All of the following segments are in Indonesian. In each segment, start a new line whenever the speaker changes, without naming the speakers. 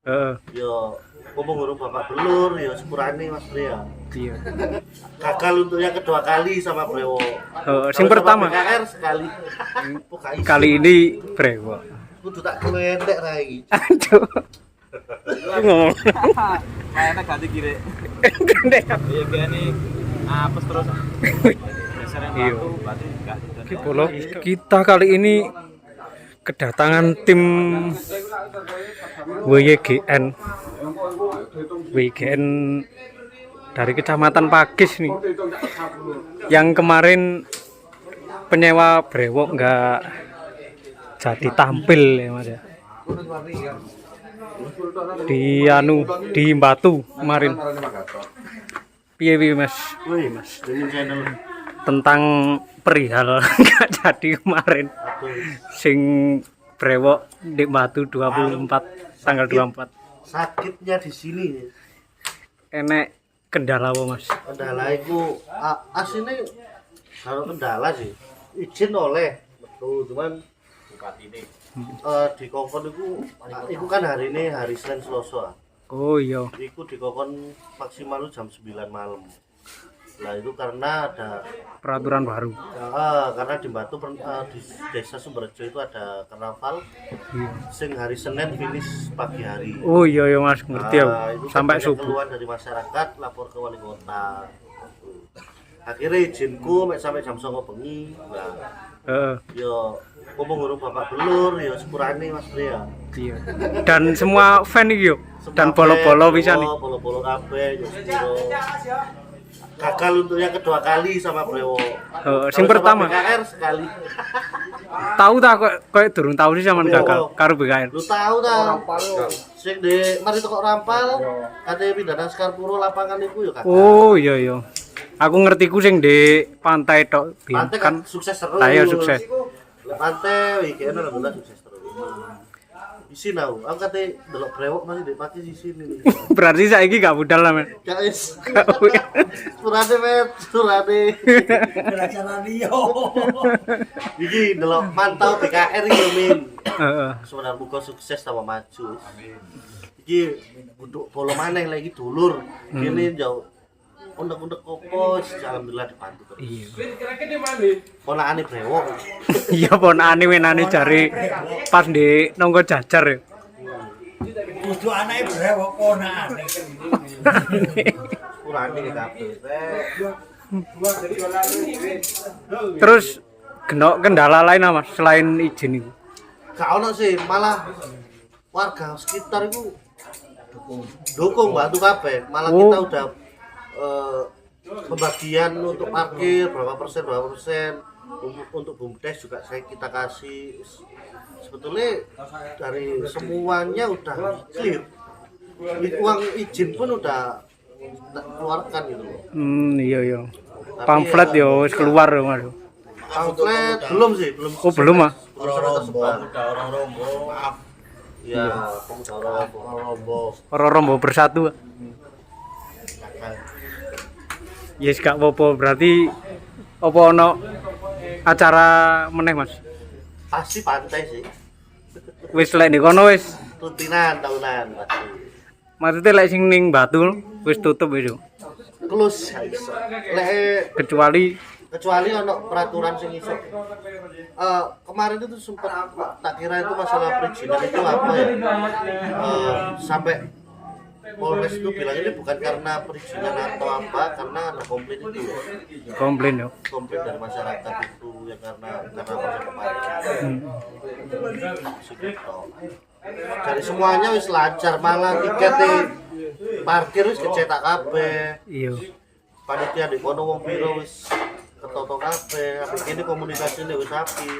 Heeh.
Yo ngomong urung bapak belur yo sepurane Mas Bre ya.
Iya.
Gagal untuk yang kedua kali sama Brewo.
Sing pertama
BKR sekali.
kali ini Brewo.
Kudu tak kelentek ra iki.
Aduh. Ngomong.
Kayaknya ganti kiri.
Gendek.
Iya gini apes terus. Sering
Iya.
batu, berarti enggak.
Bolo, kita kali ini kedatangan tim WYGN dari Kecamatan Pakis nih, yang kemarin penyewa brewok nggak jadi tampil ya Mas ya, di Batu kemarin. Piye Mas?
Wih Mas, ini channel
Tentang perihal nggak jadi kemarin sing brewok di Batu 24 tanggal 24.
sakitnya di sini.
Enek kendala apa Mas?
Kendala itu aslinya kalau kendala sih izin oleh betul, cuman
Bupati ini.
di kokon itu kan hari ini hari Senin Selasa.
Oh iya.
Iku di kokon maksimal jam 9 malam. Nah itu karena ada
Peraturan baru.
karena di Batu di desa Sumberjo itu ada karnaval
Iya.
sing hari Senin finish pagi hari.
Oh iya ya Mas, ngerti aku.
Itu kan
Sampai
banyak
subuh.
keluhan dari masyarakat lapor ke wali kota. Akhirnya izinku mek sampai jam 09.00 bengi. Nah,
Heeh.
yo ngomong urung bapak belur yo sepurane Mas Bre ya.
Iya. Dan semua fan iki yo. Dan bolo-bolo bisa nih.
Bolo-bolo kabeh yo sepuro. Gagal untuk yang kedua kali sama Brewo.
Sing pertama
BKR sekali.
tahu tak kok durung tahu sih sampean gagal karo BKR.
Lu tahu ta? Sing di mari teko rampal, kate pindah nang Skarpuro lapangan iku yo gagal.
Oh iya iya. Aku ngertiku sing di pantai tok
Pantai
kan.
kan sukses terus.
Saya sukses.
Lek pantai iki alhamdulillah sukses terus. Isin aku kate delok brewok masih di pati di sini.
Berarti saiki gak budal lah men.
Guys. Surade met, surade. Iki delok mantau BKR iki min.
Heeh.
Sebenarnya muga sukses tambah maju. Amin. Iki kudu bolo maneh lagi dulur. Kene jauh undek-undek kopo alhamdulillah dibantu terus.
Iya.
Ponakane brewok.
Iya ponakane wenane jare pas di nonggo jajar ya.
Kudu anake brewok ponakane.
Kurane kabeh.
Terus kendala lain apa Mas selain izin itu?
Gak ono sih, malah warga sekitar itu dukung bantu kabeh. Malah kita udah pembagian untuk parkir berapa persen untuk bumdes juga kita kasih. Sebetulnya dari semuanya udah clear. Uang izin pun udah keluarkan gitu loh.
Iya iya. Pamflet yo wis keluar yo Mas.
Pamflet belum sih, belum.
Oh belum ah.
Orang Rombo, maaf. Ya, orang Rombo.
Ora rombo bersatu. Yes gak apa-apa berarti apa ono acara meneh Mas?
Pasti pantai sih.
Wis lek di kono wis.
Rutinan tahunan pasti.
Maksudnya lek sing ning Batu wis tutup wis yo.
Close gak iso. Lek
Kecuali
ono peraturan sing iso. Kemarin itu sempat tak kira itu masalah perizinan itu apa ya? Sampai Polres itu bilang ini bukan karena perizinan atau apa, karena ada komplain itu.
komplain yo.
Komplain dari masyarakat itu ya karena proses kemarin. Dari semuanya wis lancar, malah tiketnya parkir wis kecetak kabeh.
Iya.
Panitia di kono wong piro wis ketoto kabeh, apa ini komunikasinya wis api.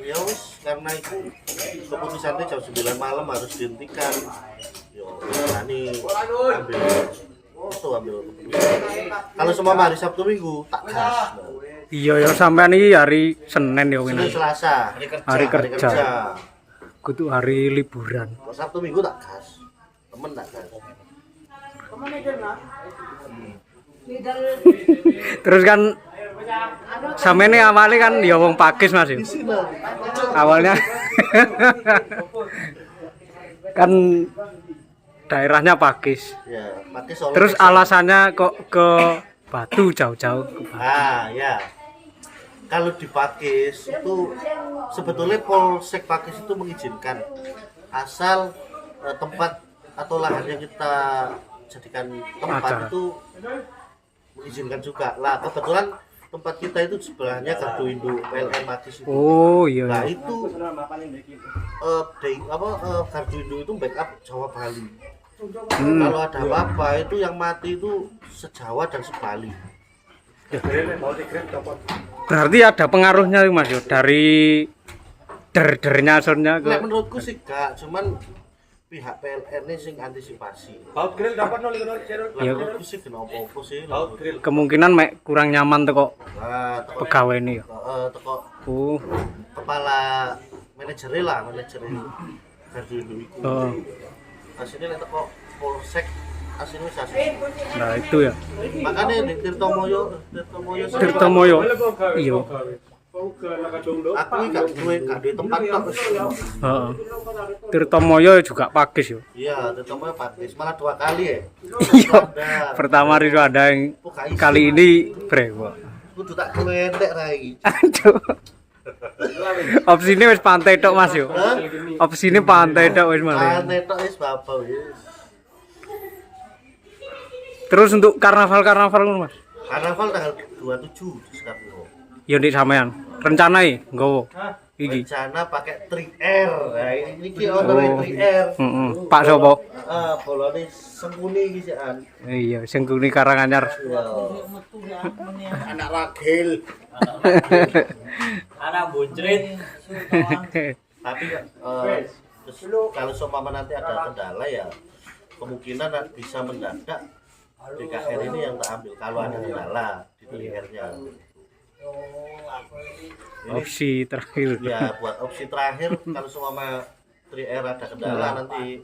Ya wis karena itu keputusannya jam 9 malam harus dihentikan. Yo, berani ambil keputusan. Kalau semua hari Sabtu Minggu tak gas.
Iya ya sampean iki hari Senin ya
Senin
wingi.
Selasa,
Hari kerja. Kudu hari liburan.
Kalau Sabtu Minggu tak gas. Temen tak gas.
Terus kan sampean ini awalnya kan ya wong Pakis Mas ya. Awalnya Kan daerahnya Pakis.
Ya, Pakis Solo.
Terus alasannya kok ke Batu jauh-jauh ke Batu?
Ah, ya. Kalau di Pakis itu sebetulnya Polsek Pakis itu mengizinkan asal tempat atau lahan yang kita jadikan tempat
Acara.
itu mengizinkan juga. Lah, kebetulan tempat kita itu sebelahnya Gardu Induk PLN Pakis itu.
Oh iya.
Nah,
Iya.
itu Gardu Induk itu backup Jawa Bali. Kalau ada apa-apa itu yang mati itu se-Jawa dan se-Bali.
Berarti ada pengaruhnya Mas yo dari der-dernya soalnya
Nah,
ke
menurutku sih gak, cuman pihak PLN ini sing antisipasi.
Laut grill dapat nol
Lah,
Ya.
menurutku sih kenapa sih?
kemungkinan mek kurang nyaman teko
Nah, teko
pegawai ini ya.
teko
Oh.
kepala manajer Gardu Induk iku.
Oh.
Asline nek teko Polsek asline sasi.
Nah itu ya.
Makanya di Tirtomoyo
Tirtomoyo. Iya.
aku ini gak duwe tempat tok.
Heeh. Tirtomoyo juga Pakis yo.
Iya, Tirtomoyo Pakis malah 2 kali ya.
Iya. Pertama itu ada yang kali ini Brewo.
Kudu tak kelentek rai.
Aduh. Opsine wis pantai tok Mas yo.
Hah?
Opsine pantai tok wis malah.
Aneh tok wis bapak wis.
Terus untuk karnaval ngono Mas.
Karnaval tanggal 27 di Singapura.
Yo ndik sampean. Rencanai nggowo. Iki.
Rencana pakai 3R. Nah, ini ki ono 3R.
Heeh. Pak sopo?
Bolone Sengkuni iki sian.
Iya, Sengkuni Karanganyar.
Iya.
Anak ragil.
Anak buncrit.
Tapi terus kalau seumpama nanti ada kendala ya kemungkinan bisa mendadak DKR ini yang tak ambil kalau ada kendala di DKR-nya.
Opsi terakhir.
Ya buat opsi terakhir kalau seumpama 3R ada kendala nanti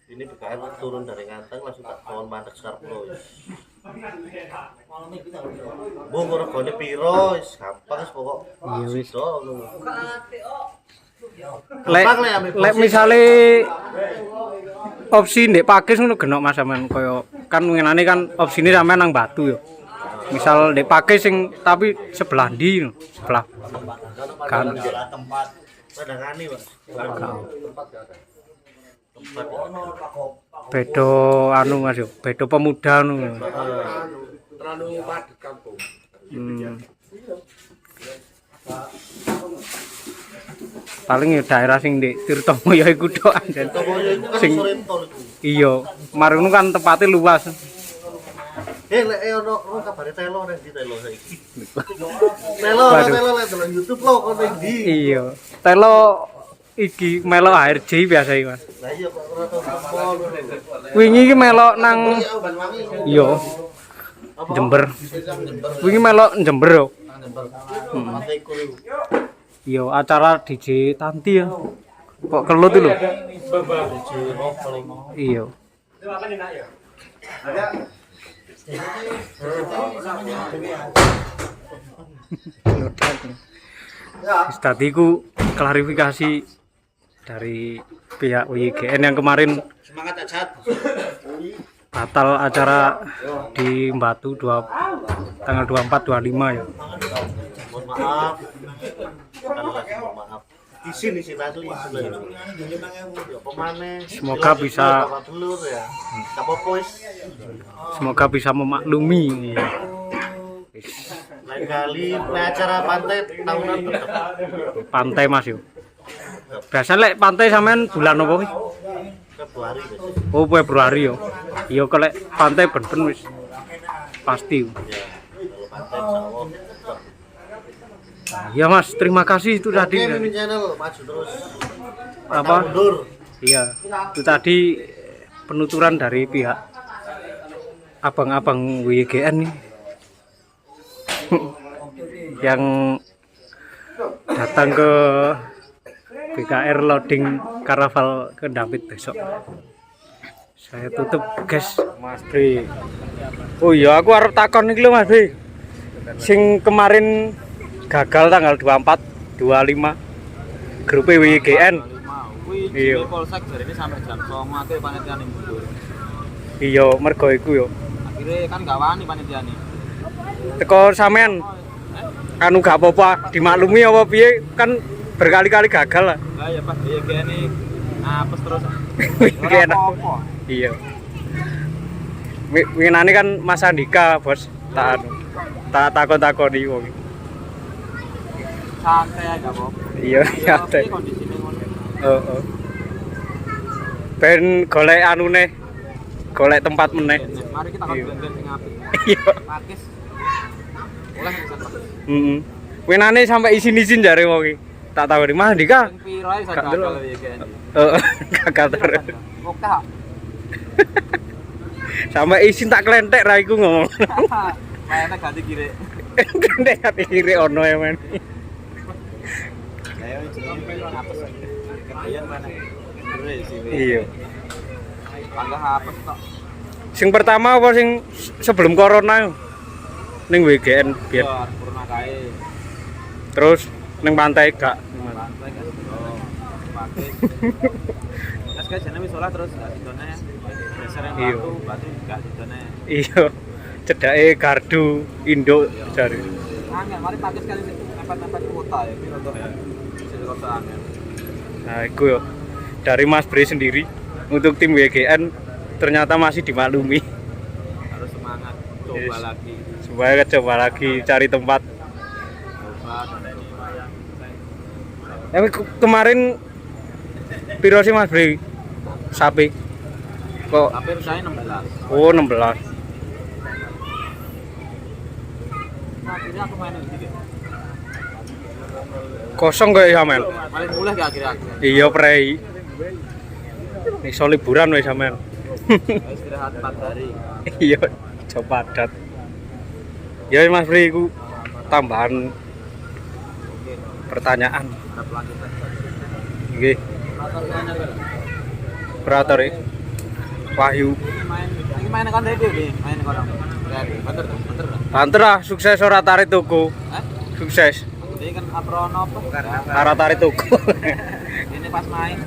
ini BKR turun dari Nganteng langsung tak pohon mandek Skarplo. Bung regane piro wis gampang wis pokok.
Iya, wis.
Sido, ngono.
Lek misale opsi ndek Pakis ngono genok Mas sampean koyo kan ngenane kan opsine sampean nang Batu yo. Misal ndek Pakis sing tapi sebelah ndi no? Sebelah kan
Tempat.
Padangane, Pak. Tempat.
bedo anu Mas yo, bedo pemuda anu.
Terlalu padat kampung.
Paling ya daerah sing ndek Tirtomoyo iku tok anjen.
Tomoyo itu kan
Sing-
sore tol itu.
Iya, marunu kan tempatnya luas.
Lek ono kabare telo nang ndi telo saiki. Telo lek delok YouTube lo kono ning ndi.
Iya. Telo iki melok ARJ biasa iki Mas.
Lah iya kok ora tau tol.
Wingi iki melok nang
Banyuwangi.
iya Jember. Wingi melok Jember yo.
Jember. Pantai Kuliu.
Iya, acara DJ Tanti ya. Kok kelut lho. Iya. Wis tadi ku klarifikasi dari pihak WIGN yang kemarin
Semangat Ajat.
Batal acara di Batu tanggal 24 25 ya.
Mohon maaf. Sekali lagi mohon maaf.
Di sini asli sebenarnya. Ya pemane.
Semoga bisa-
Telur ya. Enggak apa-apa wis.
Semoga bisa memaklumi.
Lain kali acara pantai tahunan tetap.
Pantai Mas yo. Biasa lek pantai sampean bulan apa wis?
Februari biasanya.
Oh Februari yo. Iya kok lek pantai ben-ben wis pasti.
Ya, kalau pantai insyaallah tetap.
Ya Mas, terima kasih itu tadi.
Oke, Mimin Channel maju terus.
Apa?
Pantang mundur.
Iya, itu tadi penuturan dari pihak abang-abang WIGN nih yang datang ke BKR loading Karaval ke Dampit besok. Saya tutup guys, Mas Bri. Oh iya, aku harus takon iki lho Mas Bri. Sing kemarin gagal tanggal 24, 25 grup WIGN.
Wih,
Iya.
Polsek jadi ini sampai jam 09.00 akhirnya panitia nih mundur.
Iya, mergo iku yo.
Akhirnya kan gak wani panitia nih.
Teko sampean anu gak apa-apa dimaklumi apa piye kan berkali-kali gagal lah.
Lah ya pas dia kayak ini apes terus.
Kayak enak.
apa-apa.
Iya. Winane kan Mas Andika, Bos. Tak takon-takoni wong.
Santai aja gak apa-apa.
Iya, santai.
Kondisinya ngono.
Heeh. Ben golek anune. Golek tempat meneh.
Mari kita kan
Iya.
ben-ben sing apik.
Iya.
Pakis. Oleh bisa pak.
Heeh. Winane sampai izin-izin jare wong iki. Tak takoni Mas Andika.
Sing piro ae
Gak
sadar
delok.
kalau ya kayak ini.
Heeh, gagal terus.
Oke. Ha.
Sampai izin tak klentek ra iku ngomong.
Kayaknya ganti kiri.
Klentek ati kiri ono ya men.
Saya jenenge apes. Kemudian mana? Terus sih.
Iya.
Panggah apes tok.
Sing pertama apa sing sebelum corona ning WGN biyen.
Biar purna kae.
Terus ning pantai gak.
Lantai kan. Oh. Pakis. Terus kan jenenge wis olah terus gak sidone. Geser yang
Iya.
batu gak sidone.
Iya. Cedake gardu induk jare.
Angel, mari pakis kali tempat-tempat kota ya, piro toh ya. Sing kota angel.
Nah, iku yo. Dari Mas Bre sendiri untuk tim WGN ternyata masih dimaklumi.
Harus semangat, coba
Yes.
lagi.
Supaya coba lagi cari tempat.
Coba dan ini wayang.
Kemarin piro sih Mas Bre? Sapi. Kok
Tapi saya 16.
oh 16.
Nah, akhirnya aku main ini.
Kosong kayak sampean.
Paling mulai ke akhir-akhir.
Iya prei. Iso liburan wis sampean.
Istirahat 4 hari.
Iya, coba padat. Ya Mas Bre iku tambahan
Oke,
pertanyaan.
kita lanjutkan.
Nggih,
Pertanyaannya berapa?
operator Wahyu.
Ini main kan dhewe iki, main orang. Bener, bener.
Banter ah, sukses ora tarik tuku.
Hah?
Sukses.
Ini kan aprono apa?
Ora tarik tuku.
Ini pas main